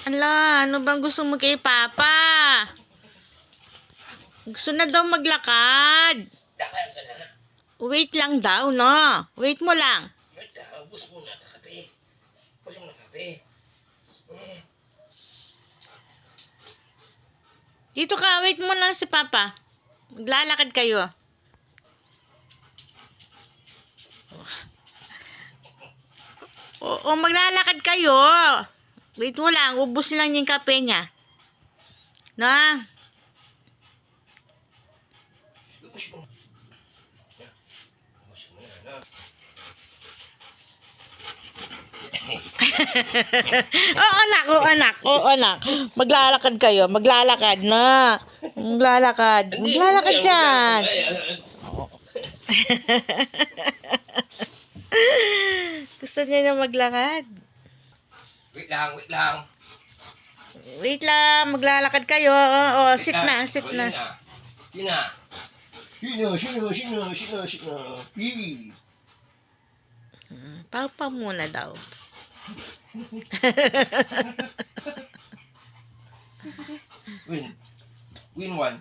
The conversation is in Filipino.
Ala, ano bang gusto mo kay Papa? Gusto na daw maglakad. Lakad ka na. Wait lang daw, no? Wait mo lang. Wait lang, ubus muna ta kape. Ubus muna kape. Dito ka, wait mo lang si Papa. Maglalakad kayo. Oo, maglalakad kayo. Wait mo lang, ubus lang yung kape niya. Na? Ubus mo. Ubus mo na. Oo anak. Maglalakad kayo, maglalakad na. Maglalakad dyan. Gusto niya na maglakad. Wait lang, wait lang. Wait lang, maglalakad kayo. Oo, sit na. Sino? Hi. Papa muna daw. Win. Win one.